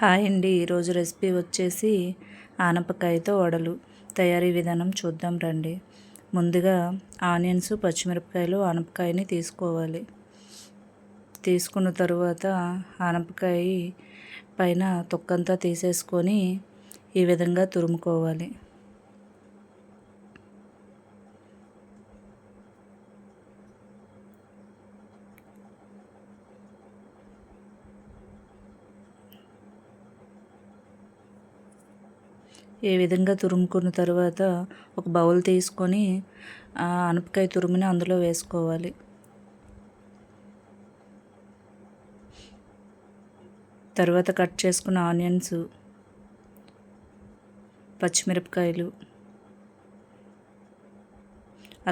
Hi అండి. ఈరోజు recipe వచ్చేసి ఆనపకాయతో వడలు. తయారీ విధానం చూద్దాం రండి. ముందుగా ఆనియన్స్, పచ్చిమిరపకాయలు, ఆనపకాయని తీసుకోవాలి. తీసుకున్న తరువాత ఆనపకాయ పైన తొక్కంతా తీసేసుకొని ఈ విధంగా తురుముకోవాలి. ఈ విధంగా తురుముకున్న తర్వాత ఒక బౌల్ తీసుకొని ఆనపకాయ తురుముని అందులో వేసుకోవాలి. తర్వాత కట్ చేసుకున్న ఆనియన్స్, పచ్చిమిరపకాయలు,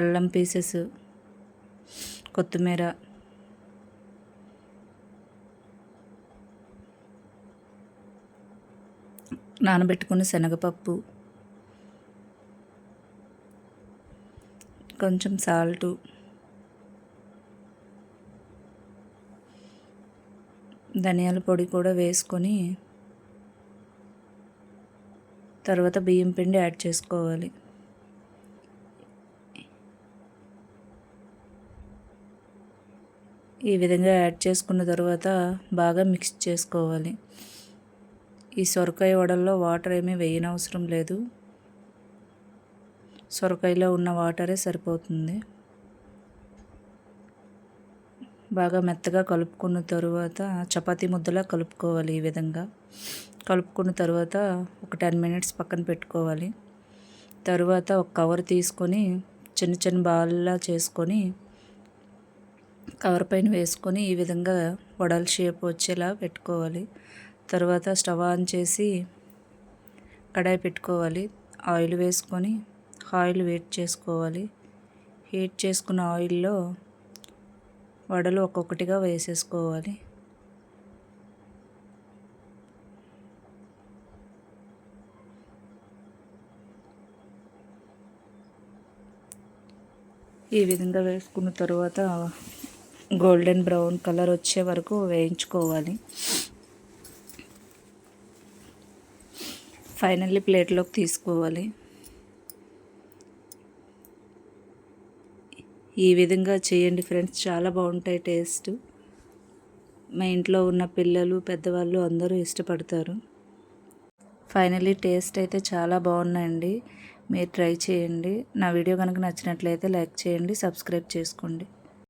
అల్లం పీసెస్, కొత్తిమీర, నానబెట్టుకున్న శనగపప్పు, కొంచెం సాల్టు, ధనియాల పొడి కూడా వేసుకొని తర్వాత బియ్యం పిండి యాడ్ చేసుకోవాలి. ఈ విధంగా యాడ్ చేసుకున్న తర్వాత బాగా మిక్స్ చేసుకోవాలి. ఈ సొరకాయ వడల్లో వాటర్ ఏమీ వేయనవసరం లేదు. సొరకాయలో ఉన్న వాటరే సరిపోతుంది. బాగా మెత్తగా కలుపుకున్న తరువాత చపాతీ ముద్దలా కలుపుకోవాలి. ఈ విధంగా కలుపుకున్న తర్వాత ఒక 10 మినిట్స్ పక్కన పెట్టుకోవాలి. తరువాత ఒక కవర్ తీసుకొని చిన్న చిన్న బాల్లా చేసుకొని కవర్ పైన వేసుకొని ఈ విధంగా వడల షేప్ వచ్చేలా పెట్టుకోవాలి. తర్వాత స్టవ్ ఆన్ చేసి కడాయి పెట్టుకోవాలి. ఆయిల్ వేసుకొని ఆయిల్ వేడి చేసుకోవాలి. హీట్ చేసుకున్న ఆయిల్లో వడలు ఒక్కొక్కటిగా వేసేసుకోవాలి. ఈ విధంగా వేసుకున్న తర్వాత గోల్డెన్ బ్రౌన్ కలర్ వచ్చే వరకు వేయించుకోవాలి. ఫైనల్లీ ప్లేట్లోకి తీసుకోవాలి. ఈ విధంగా చేయండి ఫ్రెండ్స్, చాలా బాగుంటాయి టేస్ట్. మా ఇంట్లో ఉన్న పిల్లలు, పెద్దవాళ్ళు అందరూ ఇష్టపడతారు. ఫైనల్లీ టేస్ట్ అయితే చాలా బాగున్నాయండి. మీరు ట్రై చేయండి. నా వీడియో కనుక నచ్చినట్లయితే లైక్ చేయండి, సబ్స్క్రైబ్ చేసుకోండి.